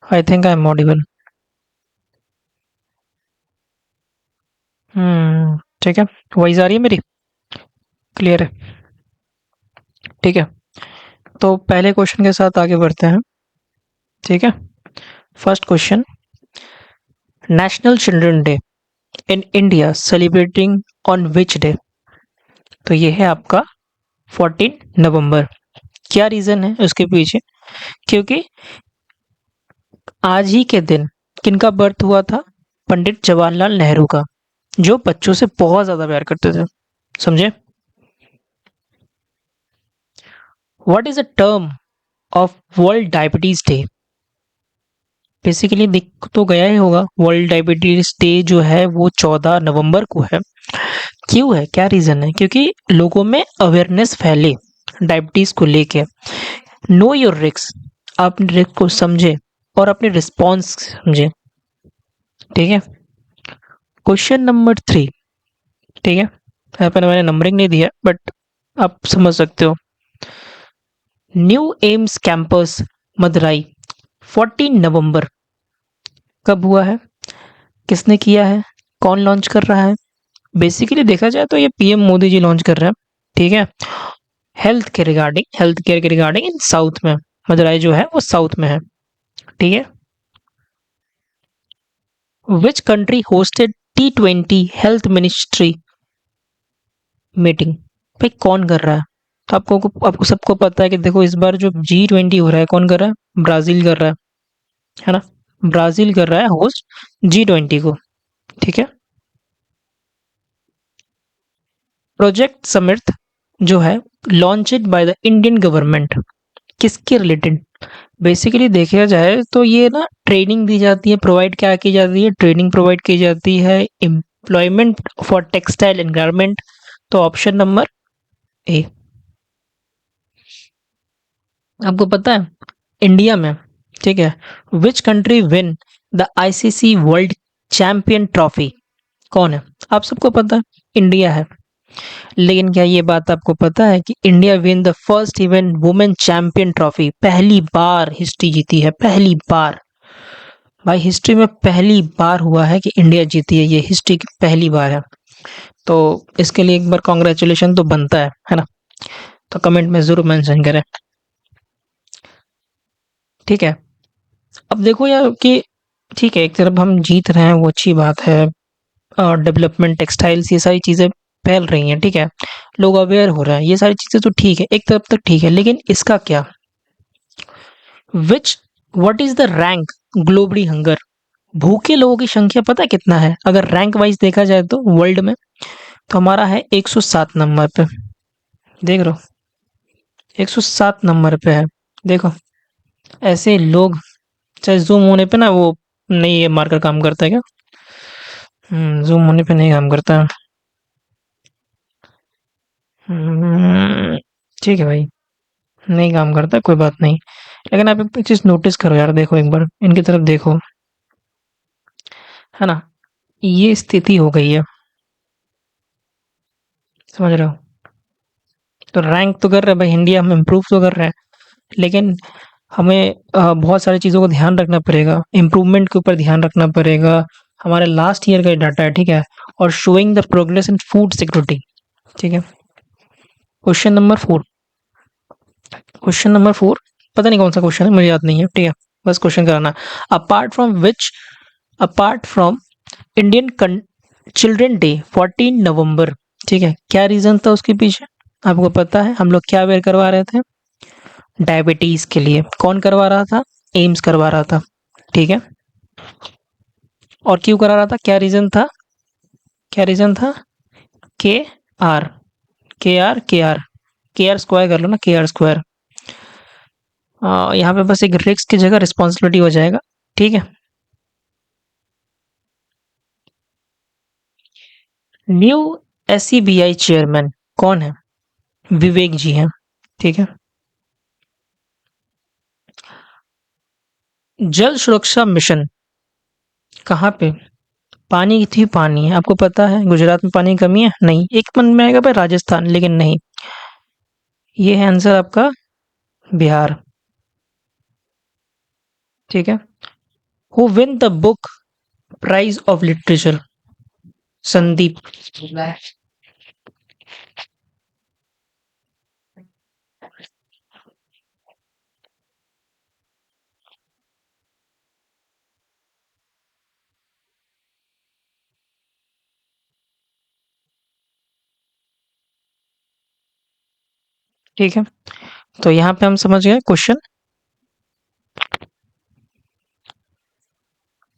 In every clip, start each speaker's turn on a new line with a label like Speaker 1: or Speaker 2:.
Speaker 1: I think I am audible. ठीक है। Voice आ रही है मेरी? क्लियर है? ठीक है। तो पहले क्वेश्चन के साथ आगे बढ़ते हैं। ठीक है। First question, national children day in India celebrating on which day? तो ये है आपका 14 नवंबर। क्या रीजन है उसके पीछे? क्योंकि आज ही के दिन किनका बर्थ हुआ था? पंडित जवाहरलाल नेहरू का, जो बच्चों से बहुत ज्यादा प्यार करते थे। समझे? What is the term of world diabetes day? Basically दिख तो गया ही होगा, वर्ल्ड डायबिटीज डे जो है वो 14 नवंबर को है। क्यों है, क्या रीजन है? क्योंकि लोगों में अवेयरनेस फैले डायबिटीज को लेके। नो योर रिस्क, आप रिस्क को समझे और अपने रिस्पॉन्स समझे। ठीक है। Question number 3। ठीक है, यहाँ पर मैंने नंबरिंग नहीं दिया बट आप समझ सकते हो। न्यू एम्स कैंपस मदुरई 14 नवंबर कब हुआ है? किसने किया है? कौन लॉन्च कर रहा है? बेसिकली देखा जाए तो ये पीएम मोदी जी लॉन्च कर रहे हैं। ठीक है। हेल्थ केयर के रिगार्डिंग इन साउथ में, मदुरई जो है वो साउथ में है। ठीक है। Which country hosted T20 health ministry meeting? भाई कौन कर रहा है? तो आपको सबको पता है कि देखो इस बार जो G20 हो रहा है, कौन कर रहा है? ब्राजील कर रहा है ना? ब्राजील कर रहा है होस्ट G20 को। ठीक है। प्रोजेक्ट समिट जो है launched by the Indian government, किसके रिलेटेड? बेसिकली देखा जाए तो ये ना ट्रेनिंग दी जाती है, प्रोवाइड क्या की जाती है? ट्रेनिंग प्रोवाइड की जाती है, employment for textile and garment. तो ऑप्शन नंबर ए। आपको पता है इंडिया में, ठीक है, which country win the ICC world champion trophy? कौन है? आप सबको पता है इंडिया है। लेकिन क्या ये बात आपको पता है कि India win the first event women champion trophy? पहली बार हिस्ट्री जीती है, पहली बार। भाई हिस्ट्री में पहली बार हुआ है कि इंडिया जीती है, ये हिस्ट्री की पहली बार है। तो इसके लिए एक बार कॉन्ग्रेचुलेशन तो बनता है ना? तो कमेंट में जरूर मेंशन करें। ठीक है। अब देखो यार कि ठीक है, एक तरफ हम जीत रहे हैं वो अच्छी बात है, डेवलपमेंट टेक्सटाइल्स ये सारी चीजें फैल रही हैं। ठीक है, लोग अवेयर हो रहे हैं, ये सारी चीजें तो ठीक है, एक तरफ तक ठीक है। लेकिन इसका क्या? विच what is the rank globally hunger? भूखे लोगों की संख्या पता है कितना है? अगर रैंक वाइज देखा जाए तो वर्ल्ड में, तो हमारा है 107 नंबर पे। देख रहे हो, 107 नंबर पे है। देखो ऐसे लोग, चाहे जूम होने पे ना वो नहीं, ये मार्कर काम करता है क्या? जूम होने पे नहीं काम करता है। हम्म, ठीक है भाई, नहीं काम करता, कोई बात नहीं। लेकिन आप एक चीज नोटिस करो यार, देखो एक बार इनकी तरफ देखो, है ना? ये स्थिति हो गई है, समझ रहे हो? तो रैंक तो कर रहे हैं भाई, इंडिया हम इम्प्रूव तो कर रहे हैं, लेकिन हमें बहुत सारी चीज़ों को ध्यान रखना पड़ेगा, इम्प्रूवमेंट के ऊपर ध्यान रखना पड़ेगा। हमारे लास्ट ईयर का डाटा है, ठीक है, और showing the progress in food security. ठीक है। Question number 4। क्वेश्चन नंबर 4, पता नहीं कौन सा क्वेश्चन है, मुझे याद नहीं है। ठीक है, बस क्वेश्चन कराना। Apart from which apart from Indian children day 14 नवंबर, ठीक है, क्या रीजन था उसके पीछे? आपको पता है हम लोग क्या अवेयर करवा रहे थे? डायबिटीज के लिए। कौन करवा रहा था? एम्स करवा रहा था। ठीक है। और क्यों करा रहा था? क्या रीजन था? क्या रीजन था? के आर, के आर स्क्वायर कर लो ना, के आर स्क्वायर। यहाँ पे बस एक रिस्क की जगह रिस्पॉन्सिबिलिटी हो जाएगा। ठीक है। न्यू एसईबीआई चेयरमैन कौन है? विवेक जी हैं। ठीक है। जल सुरक्षा मिशन कहाँ पे? पानी की थी, पानी है, आपको पता है गुजरात में पानी की कमी है? नहीं। एक मन में आएगा भाई राजस्थान, लेकिन नहीं, ये है आंसर आपका बिहार। ठीक है। Who win the book prize of literature? Sandeep. ठीक है, तो यहाँ पे हम समझ गए क्वेश्चन।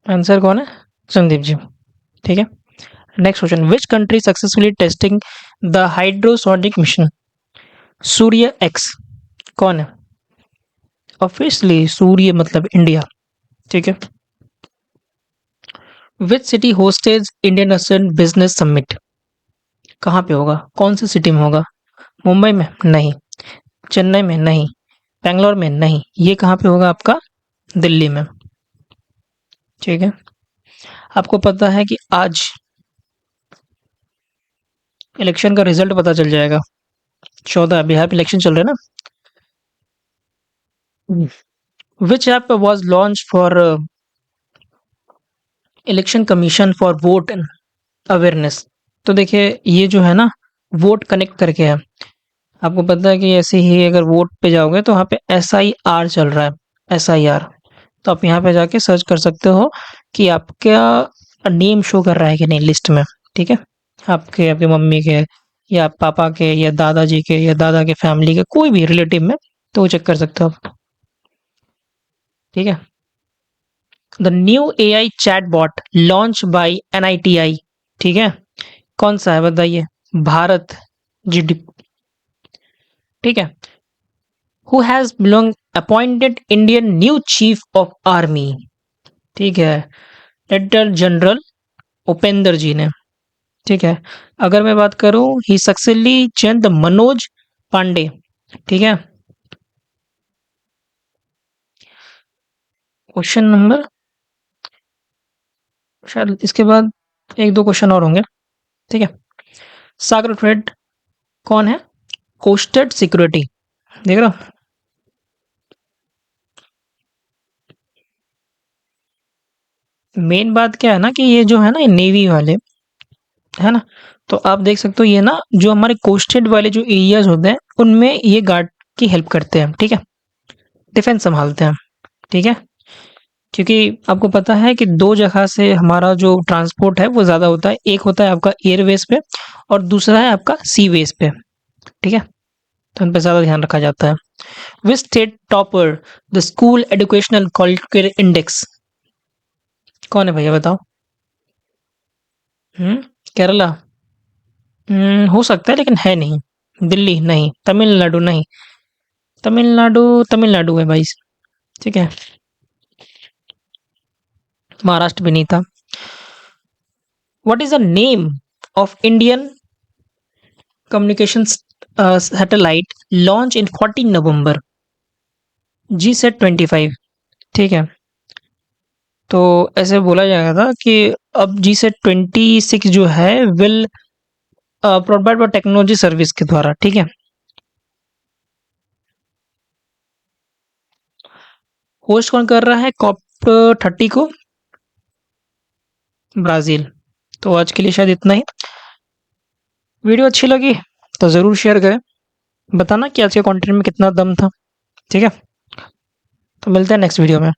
Speaker 1: आंसर कौन है? संदीप जी। ठीक है, next question, which country successfully testing the hydrosonic mission Surya X? कौन है? ऑब्वियसली सूर्य मतलब इंडिया। ठीक है, which city hostage Indian Ocean business summit? कहाँ पे होगा, कौन सी सिटी में होगा? मुंबई में नहीं, चेन्नई में नहीं, बेंगलोर में नहीं, ये कहाँ पे होगा आपका? दिल्ली में। ठीक है, आपको पता है कि आज इलेक्शन का रिजल्ट पता चल जाएगा। 14 बिहार में इलेक्शन चल रहे हैं ना। विच app was launch for election commission for vote awareness? तो देखिए ये जो है ना, वोट कनेक्ट करके है। आपको पता है कि ऐसे ही अगर वोट पे जाओगे तो वहाँ पे SIR चल रहा है, SIR। तो आप यहाँ पे जाके सर्च कर सकते हो कि आपका नेम शो कर रहा है कि नहीं लिस्ट में। ठीक है, आपके आपके मम्मी के या पापा के या दादाजी के या दादा के फैमिली के कोई भी रिलेटिव में, तो वो चेक कर सकते हो आप। ठीक है, the new AI chatbot launch by NITI, ठीक है, कौन सा है बताइए? भारत GD। ठीक है, who has belong appointed Indian new chief of army? ठीक है, लेफ्टिनेंट जनरल उपेंद्र जी ने। ठीक है, अगर मैं बात करूं, he successfully change the Manoj Pandey. ठीक है, क्वेश्चन नंबर, शायद इसके बाद एक दो क्वेश्चन और होंगे। ठीक है, सागर ट्रेड कौन है? कोस्टेड सिक्योरिटी, देख रहा हो? मेन बात क्या है ना कि ये जो है ना, ये नेवी वाले है ना, तो आप देख सकते हो ये ना, जो हमारे कोस्टेड वाले जो एरियाज होते हैं उनमें ये गार्ड की हेल्प करते हैं। ठीक है, डिफेंस संभालते हैं। ठीक है, क्योंकि आपको पता है कि दो जगह से हमारा जो ट्रांसपोर्ट है वो ज़्यादा होता है। एक होता है आपका एयरवेज पे और दूसरा है आपका सीवेज पे। ठीक है, तो उन पे ज़्यादा ध्यान रखा जाता है। Which state topper the school educational quality index? कौन है भैया बताओ? केरला? हो सकता है लेकिन है नहीं। दिल्ली नहीं, तमिलनाडु नहीं, तमिलनाडु तमिलनाडु है भाई। ठीक है, महाराष्ट्र भी नहीं था। What is the name of Indian communication satellite launch in 14 November? GSAT-25। ठीक है, तो ऐसे बोला जाएगा था कि अब GSAT-26 जो है will provide by technology service के द्वारा। ठीक है, होस्ट कौन कर रहा है COP30 को? ब्राजील। तो आज के लिए शायद इतना ही। वीडियो अच्छी लगी तो ज़रूर शेयर करें, बताना कि आज के कंटेंट में कितना दम था। ठीक है, तो मिलते हैं नेक्स्ट वीडियो में।